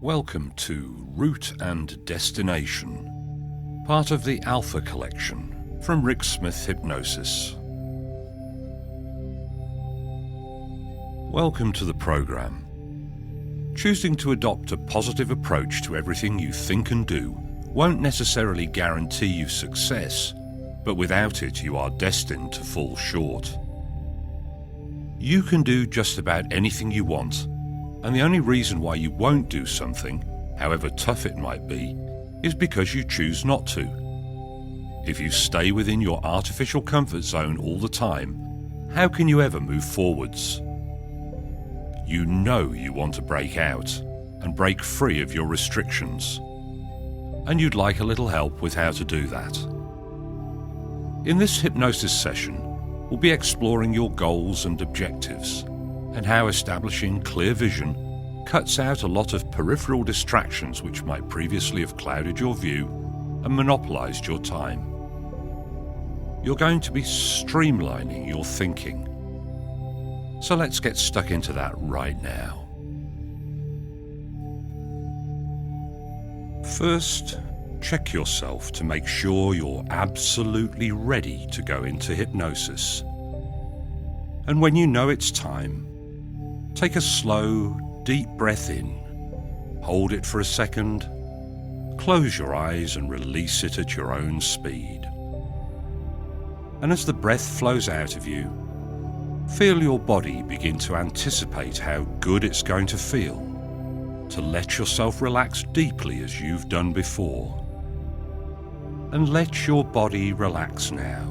Welcome to Route and Destination, part of the Alpha Collection from Rick Smith Hypnosis. Welcome to the program. Choosing to adopt a positive approach to everything you think and do won't necessarily guarantee you success, but without it you are destined to fall short. You can do just about anything you want, and the only reason why you won't do something, however tough it might be, is because you choose not to. If you stay within your artificial comfort zone all the time, how can you ever move forwards? You know you want to break out and break free of your restrictions, and you'd like a little help with how to do that. In this hypnosis session, we'll be exploring your goals and objectives, and how establishing clear vision cuts out a lot of peripheral distractions which might previously have clouded your view and monopolized your time. You're going to be streamlining your thinking. So let's get stuck into that right now. First, check yourself to make sure you're absolutely ready to go into hypnosis. And when you know it's time, take a slow, deep breath in, hold it for a second, close your eyes and release it at your own speed. And as the breath flows out of you, feel your body begin to anticipate how good it's going to feel to let yourself relax deeply as you've done before. And let your body relax now,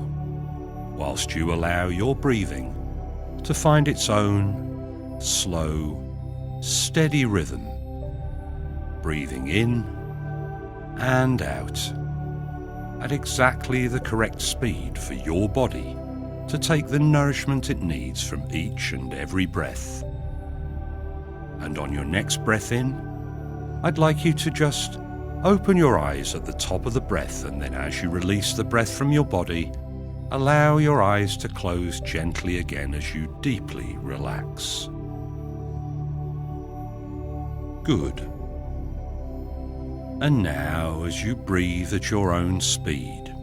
whilst you allow your breathing to find its own slow, steady rhythm, breathing in and out at exactly the correct speed for your body to take the nourishment it needs from each and every breath. And on your next breath in, I'd like you to just open your eyes at the top of the breath, and then as you release the breath from your body, allow your eyes to close gently again as you deeply relax. Good. And now, as you breathe at your own speed,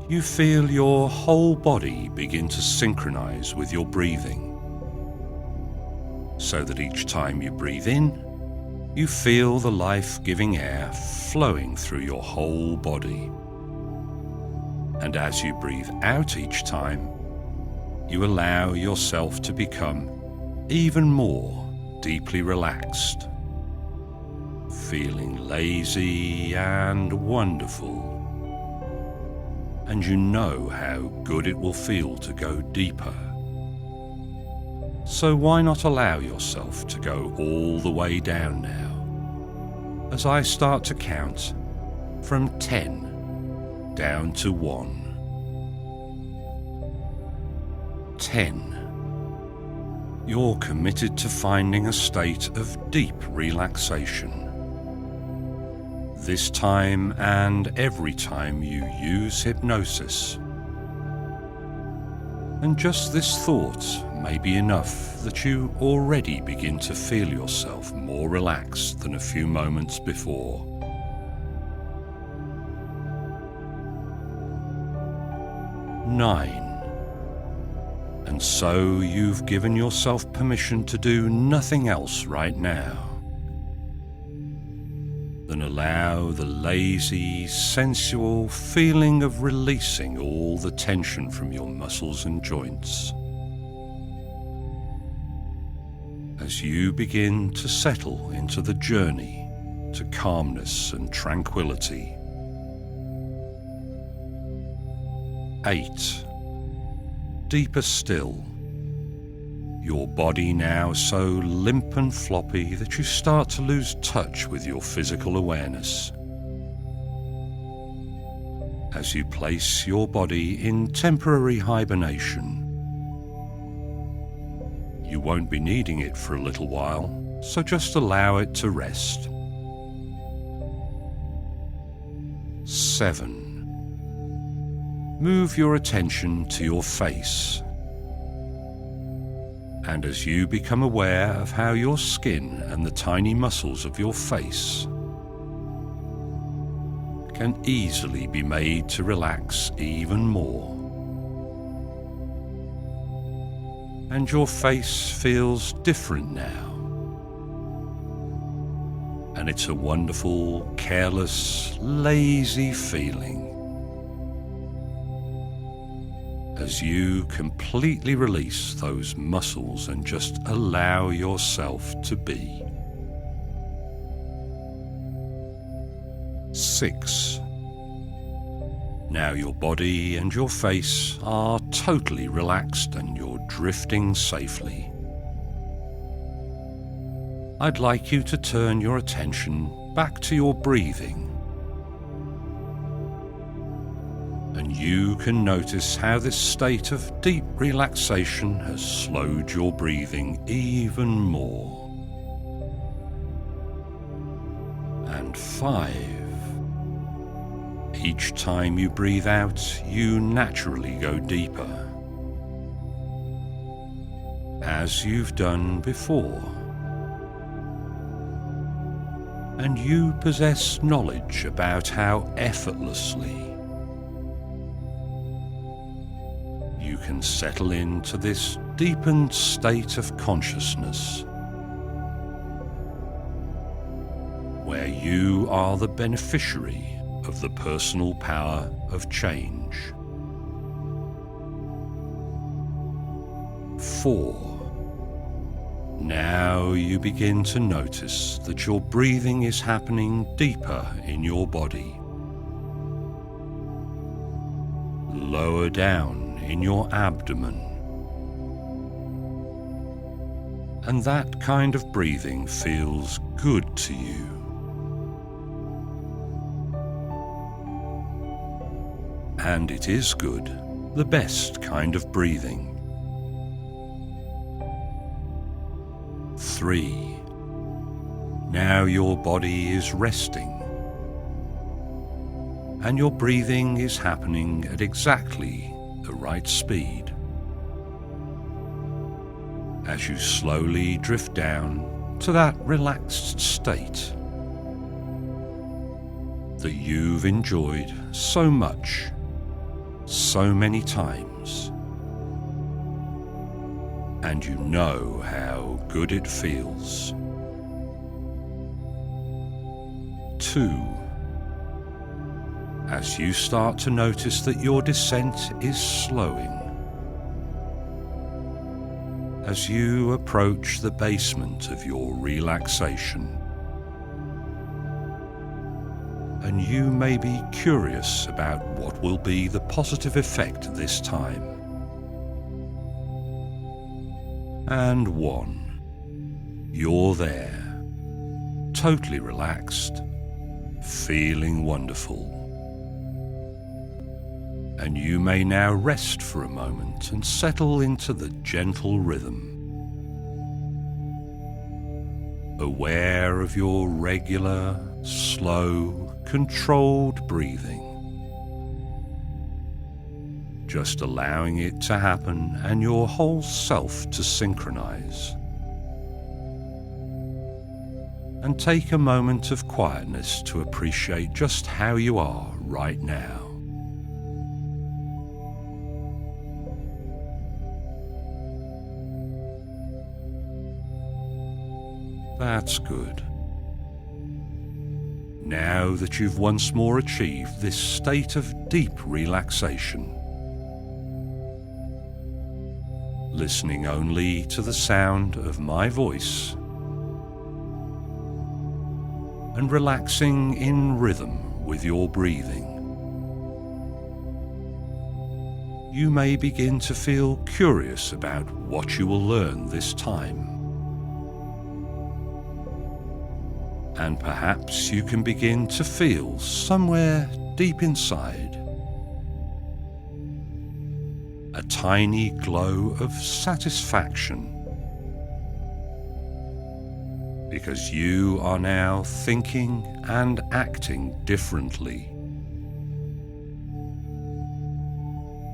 you feel your whole body begin to synchronize with your breathing, so that each time you breathe in, you feel the life-giving air flowing through your whole body. And as you breathe out each time, you allow yourself to become even more deeply relaxed, feeling lazy and wonderful. And you know how good it will feel to go deeper. So why not allow yourself to go all the way down now, as I start to count from 10 down to 1. 10. You're committed to finding a state of deep relaxation. This time and every time you use hypnosis. And just this thought may be enough that you already begin to feel yourself more relaxed than a few moments before. 9. And so you've given yourself permission to do nothing else right now. Then allow the lazy, sensual feeling of releasing all the tension from your muscles and joints, as you begin to settle into the journey to calmness and tranquility. 8. Deeper still, your body now so limp and floppy that you start to lose touch with your physical awareness. As you place your body in temporary hibernation, you won't be needing it for a little while, so just allow it to rest. 7. Move your attention to your face. And as you become aware of how your skin and the tiny muscles of your face can easily be made to relax even more, and your face feels different now, and it's a wonderful, careless, lazy feeling as you completely release those muscles and just allow yourself to be. 6. Now your body and your face are totally relaxed and you're drifting safely. I'd like you to turn your attention back to your breathing. And you can notice how this state of deep relaxation has slowed your breathing even more. And 5. Each time you breathe out, you naturally go deeper, as you've done before. And you possess knowledge about how effortlessly you can settle into this deepened state of consciousness, where you are the beneficiary of the personal power of change. 4. Now you begin to notice that your breathing is happening deeper in your body, lower down in your abdomen. And that kind of breathing feels good to you. And it is good, the best kind of breathing. 3. Now your body is resting, and your breathing is happening at exactly the right speed. As you slowly drift down to that relaxed state that you've enjoyed so much, so many times, and you know how good it feels. 2. As you start to notice that your descent is slowing, as you approach the basement of your relaxation, and you may be curious about what will be the positive effect this time. And 1. You're there, totally relaxed, feeling wonderful. And you may now rest for a moment and settle into the gentle rhythm, aware of your regular, slow, controlled breathing, just allowing it to happen and your whole self to synchronize. And take a moment of quietness to appreciate just how you are right now. That's good. Now that you've once more achieved this state of deep relaxation, listening only to the sound of my voice and relaxing in rhythm with your breathing, you may begin to feel curious about what you will learn this time. And perhaps you can begin to feel somewhere deep inside a tiny glow of satisfaction, because you are now thinking and acting differently.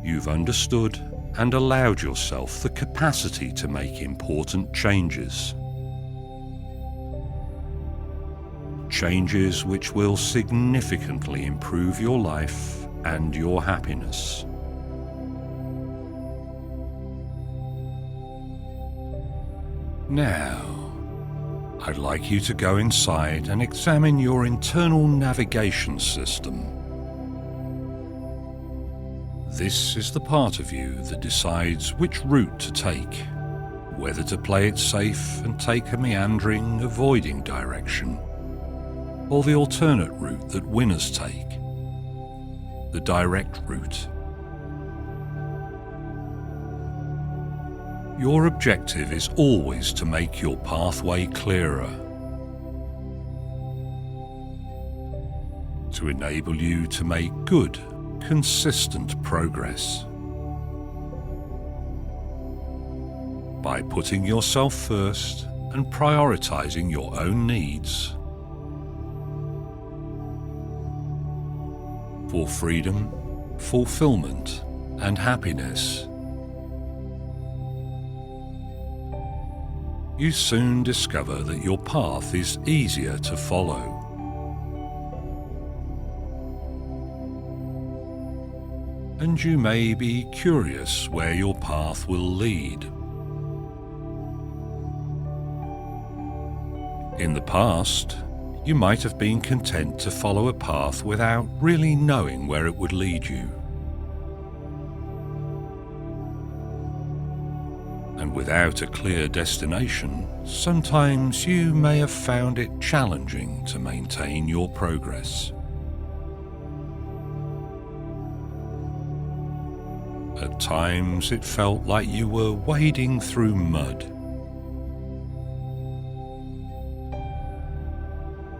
You've understood and allowed yourself the capacity to make important changes. Changes which will significantly improve your life and your happiness. Now, I'd like you to go inside and examine your internal navigation system. This is the part of you that decides which route to take, whether to play it safe and take a meandering, avoiding direction, or the alternate route that winners take, the direct route. Your objective is always to make your pathway clearer, to enable you to make good, consistent progress. By putting yourself first and prioritizing your own needs. For freedom, fulfillment, and happiness. You soon discover that your path is easier to follow. And you may be curious where your path will lead. In the past, you might have been content to follow a path without really knowing where it would lead you. And without a clear destination, sometimes you may have found it challenging to maintain your progress. At times it felt like you were wading through mud.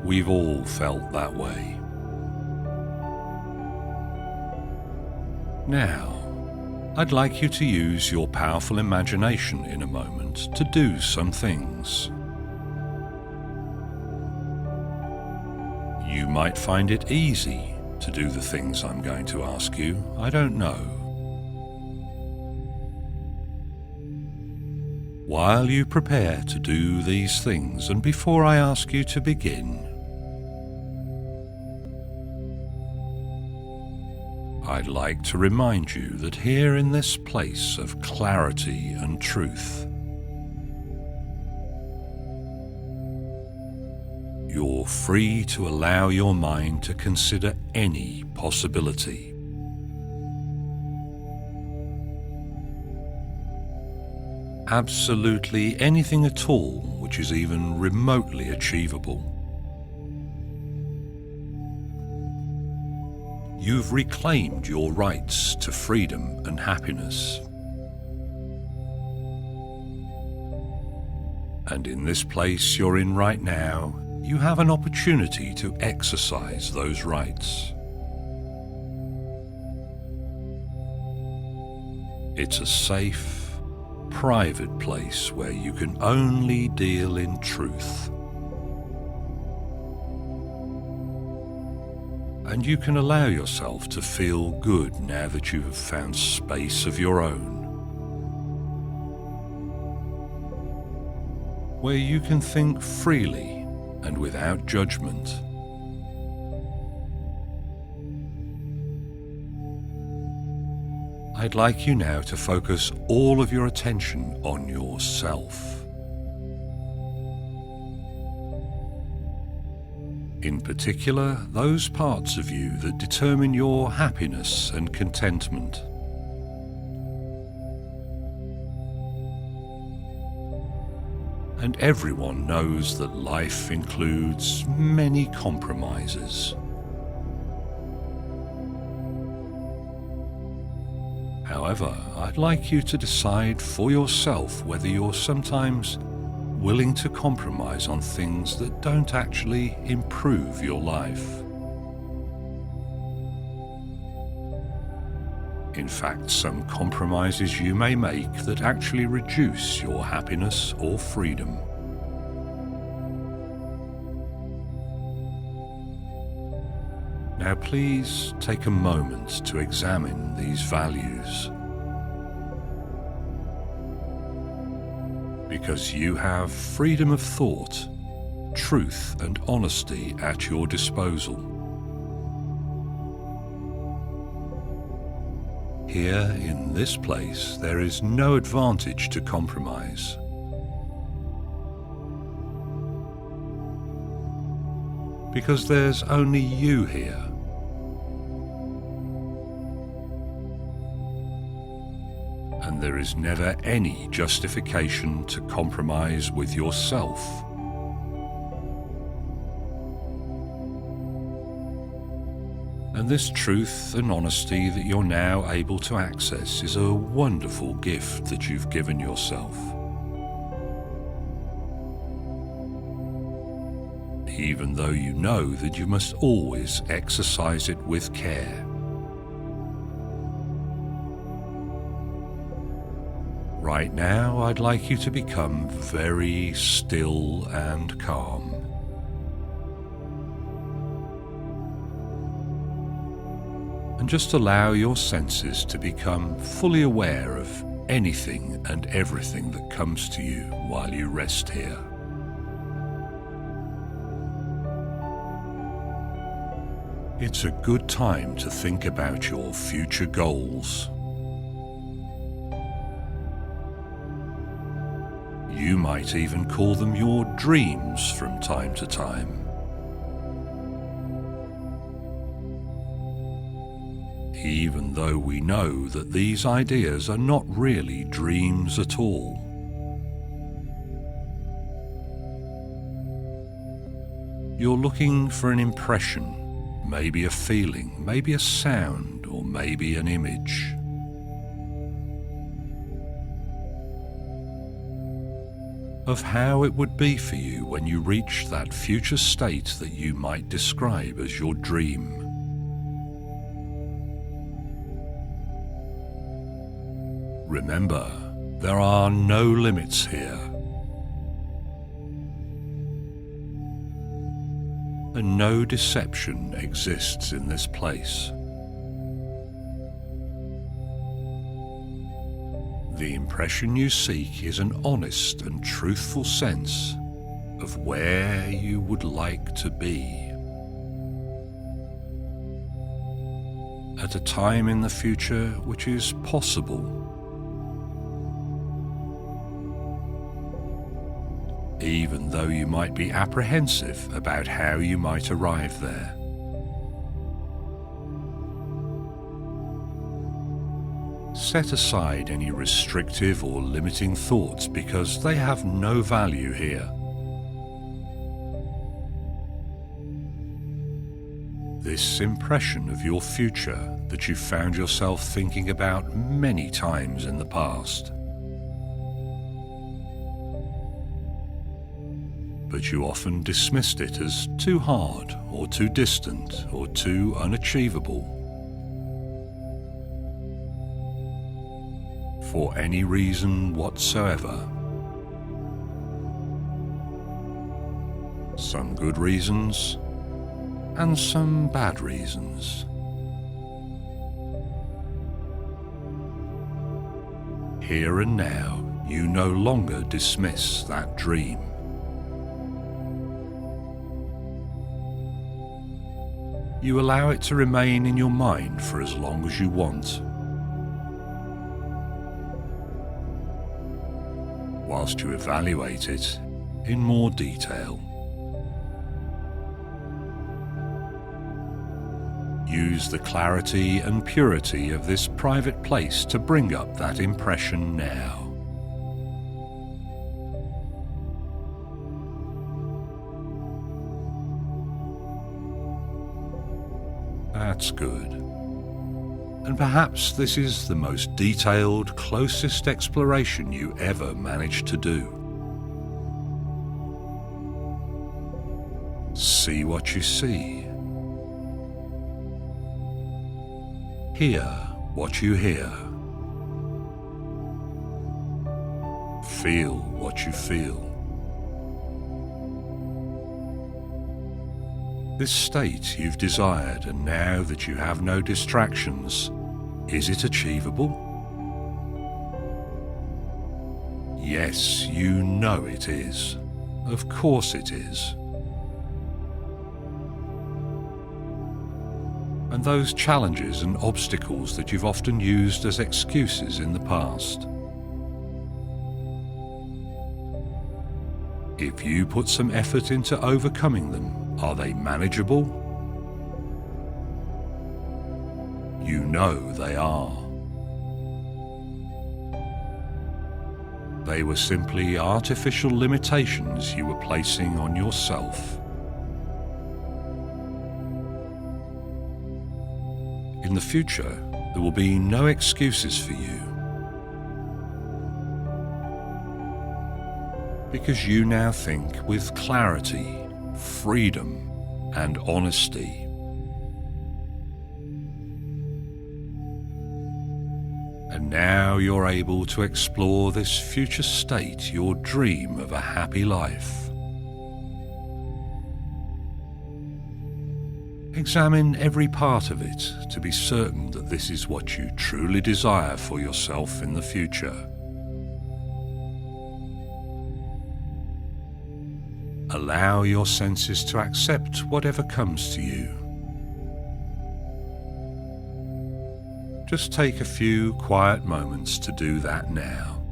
We've all felt that way. Now, I'd like you to use your powerful imagination in a moment to do some things. You might find it easy to do the things I'm going to ask you, I don't know. While you prepare to do these things, and before I ask you to begin, I'd like to remind you that here in this place of clarity and truth, you're free to allow your mind to consider any possibility. Absolutely anything at all which is even remotely achievable. You've reclaimed your rights to freedom and happiness. And in this place you're in right now, you have an opportunity to exercise those rights. It's a safe, private place where you can only deal in truth. And you can allow yourself to feel good now that you have found space of your own, where you can think freely and without judgment. I'd like you now to focus all of your attention on yourself. In particular, those parts of you that determine your happiness and contentment. And everyone knows that life includes many compromises. However, I'd like you to decide for yourself whether you're sometimes willing to compromise on things that don't actually improve your life. In fact, some compromises you may make that actually reduce your happiness or freedom. Now please take a moment to examine these values. because you have freedom of thought, truth and honesty at your disposal. Here in this place, there is no advantage to compromise. Because there's only you here. And there is never any justification to compromise with yourself. And this truth and honesty that you're now able to access is a wonderful gift that you've given yourself. Even though you know that you must always exercise it with care. Right now, I'd like you to become very still and calm. And just allow your senses to become fully aware of anything and everything that comes to you while you rest here. It's a good time to think about your future goals. You might even call them your dreams from time to time. Even though we know that these ideas are not really dreams at all. You're looking for an impression, maybe a feeling, maybe a sound, or maybe an image. Of how it would be for you when you reach that future state that you might describe as your dream. Remember, there are no limits here. And no deception exists in this place. The impression you seek is an honest and truthful sense of where you would like to be. At a time in the future which is possible. Even though you might be apprehensive about how you might arrive there. Set aside any restrictive or limiting thoughts because they have no value here. This impression of your future that you found yourself thinking about many times in the past. But you often dismissed it as too hard or too distant or too unachievable. For any reason whatsoever. Some good reasons and some bad reasons. Here and now, you no longer dismiss that dream. You allow it to remain in your mind for as long as you want. Whilst you evaluate it in more detail. Use the clarity and purity of this private place to bring up that impression now. That's good. And perhaps this is the most detailed, closest exploration you ever managed to do. See what you see. Hear what you hear. Feel what you feel. This state you've desired, and now that you have no distractions, is it achievable? Yes, you know it is. Of course it is. And those challenges and obstacles that you've often used as excuses in the past. If you put some effort into overcoming them, are they manageable? You know they are. They were simply artificial limitations you were placing on yourself. In the future, there will be no excuses for you, because you now think with clarity, freedom, and honesty. And now you're able to explore this future state, your dream of a happy life. Examine every part of it to be certain that this is what you truly desire for yourself in the future. Allow your senses to accept whatever comes to you. Just take a few quiet moments to do that now.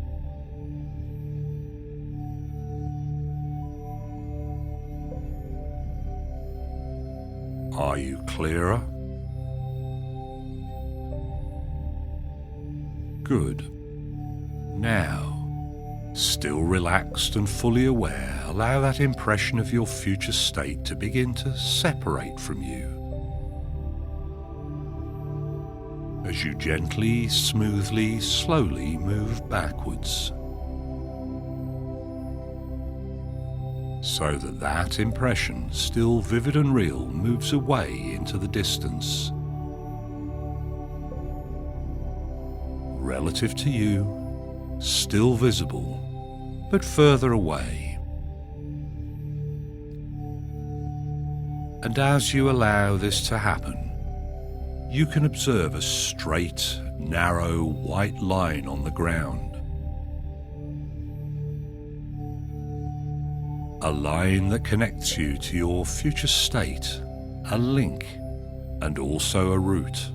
Are you clearer? Good. Now, still relaxed and fully aware, allow that impression of your future state to begin to separate from you. As you gently, smoothly, slowly move backwards, so that that impression, still vivid and real, moves away into the distance. Relative to you, still visible, but further away. And as you allow this to happen, you can observe a straight, narrow, white line on the ground. A line that connects you to your future state, a link, and also a route.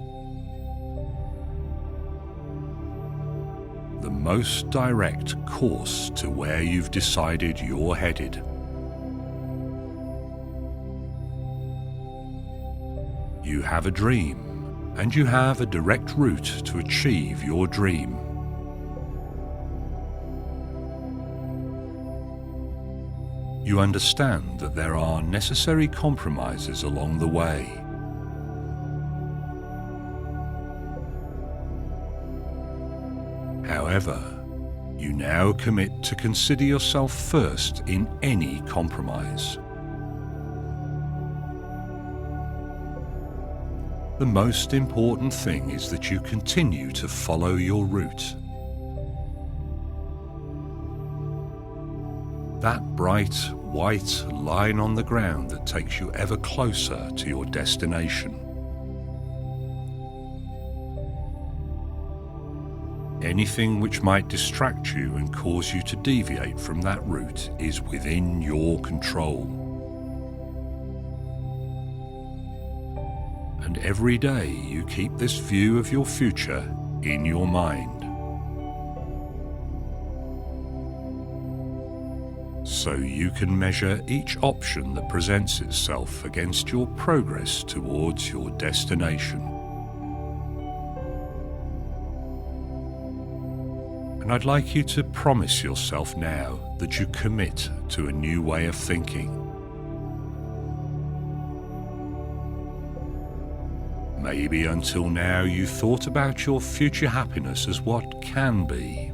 The most direct course to where you've decided you're headed. You have a dream, and you have a direct route to achieve your dream. You understand that there are necessary compromises along the way. However, you now commit to consider yourself first in any compromise. The most important thing is that you continue to follow your route. That bright, white line on the ground that takes you ever closer to your destination. Anything which might distract you and cause you to deviate from that route is within your control. And every day you keep this view of your future in your mind. So you can measure each option that presents itself against your progress towards your destination. And I'd like you to promise yourself now that you commit to a new way of thinking. Maybe until now you thought about your future happiness as what can be.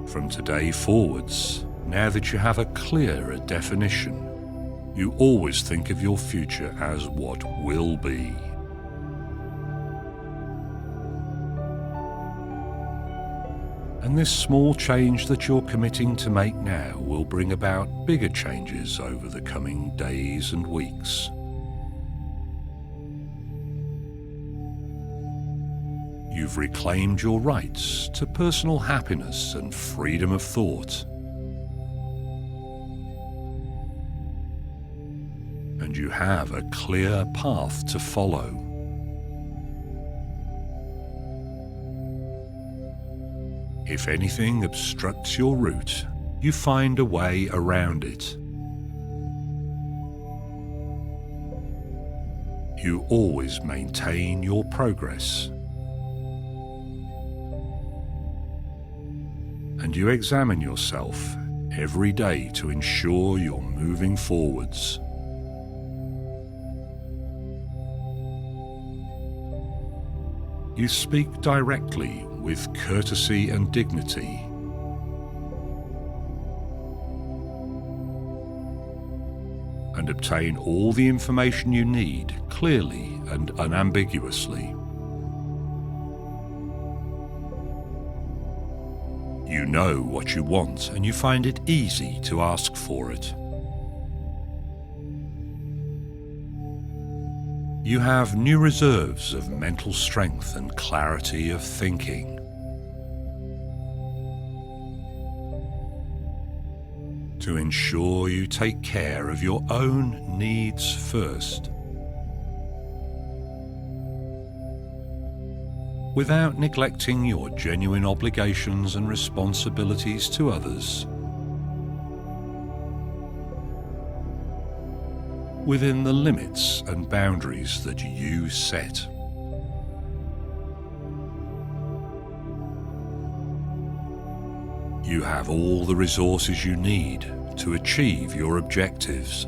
From today forwards, now that you have a clearer definition, you always think of your future as what will be. And this small change that you're committing to make now will bring about bigger changes over the coming days and weeks. you've reclaimed your rights to personal happiness and freedom of thought. And you have a clear path to follow. If anything obstructs your route, you find a way around it. You always maintain your progress. And you examine yourself every day to ensure you're moving forwards. You speak directly with courtesy and dignity. And obtain all the information you need clearly and unambiguously. You know what you want and you find it easy to ask for it. You have new reserves of mental strength and clarity of thinking. To ensure you take care of your own needs first, without neglecting your genuine obligations and responsibilities to others, within the limits and boundaries that you set. You have all the resources you need to achieve your objectives.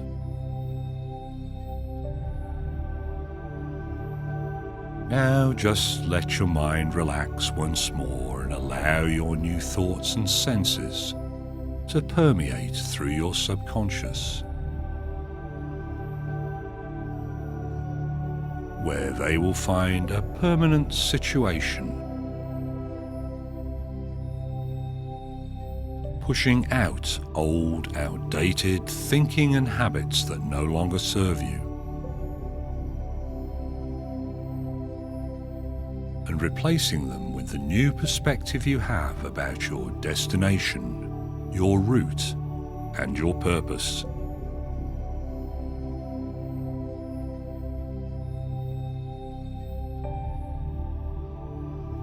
Now just let your mind relax once more and allow your new thoughts and senses to permeate through your subconscious, where they will find a permanent situation, pushing out old, outdated thinking and habits that no longer serve you, and replacing them with the new perspective you have about your destination, your route, and your purpose.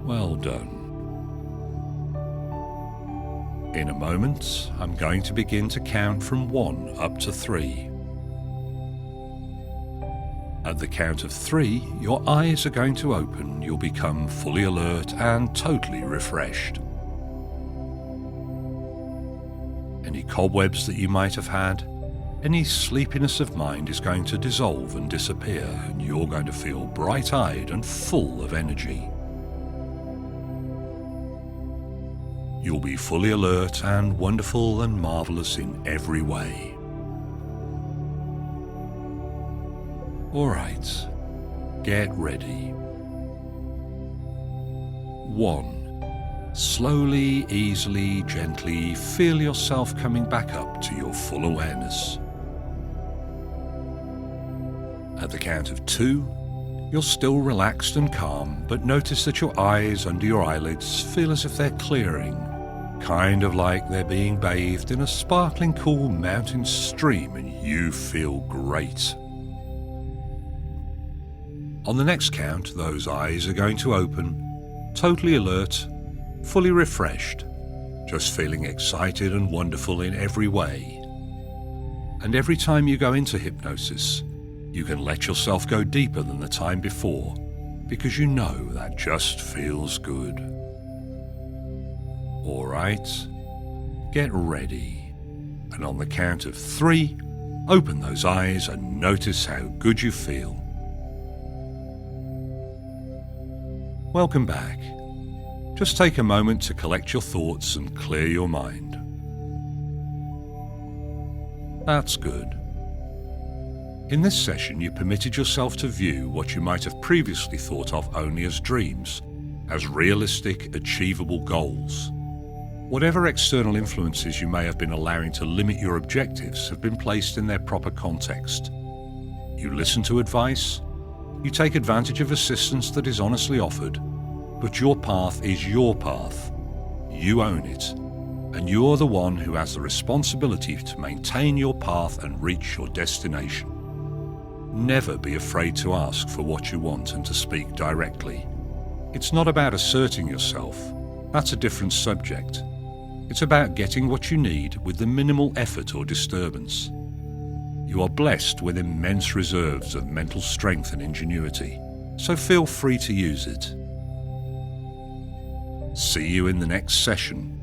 Well done. In a moment, I'm going to begin to count from 1 up to 3. At the count of 3, your eyes are going to open, you'll become fully alert and totally refreshed. Any cobwebs that you might have had, any sleepiness of mind is going to dissolve and disappear, and you're going to feel bright-eyed and full of energy. You'll be fully alert and wonderful and marvelous in every way. All right, get ready. 1. Slowly, easily, gently feel yourself coming back up to your full awareness. At the count of 2, you're still relaxed and calm, but notice that your eyes under your eyelids feel as if they're clearing, kind of like they're being bathed in a sparkling cool mountain stream, and you feel great. On the next count, those eyes are going to open, totally alert, fully refreshed, just feeling excited and wonderful in every way. And every time you go into hypnosis, you can let yourself go deeper than the time before, because you know that just feels good. All right, get ready. And on the count of 3, open those eyes and notice how good you feel. Welcome back. Just take a moment to collect your thoughts and clear your mind. That's good. In this session, you permitted yourself to view what you might have previously thought of only as dreams, as realistic, achievable goals. Whatever external influences you may have been allowing to limit your objectives have been placed in their proper context. You listen to advice, you take advantage of assistance that is honestly offered, But your path is your path. You own it. And you're the one who has the responsibility to maintain your path and reach your destination. Never be afraid to ask for what you want and to speak directly. It's not about asserting yourself. That's a different subject. It's about getting what you need with the minimal effort or disturbance. You are blessed with immense reserves of mental strength and ingenuity, so feel free to use it. See you in the next session.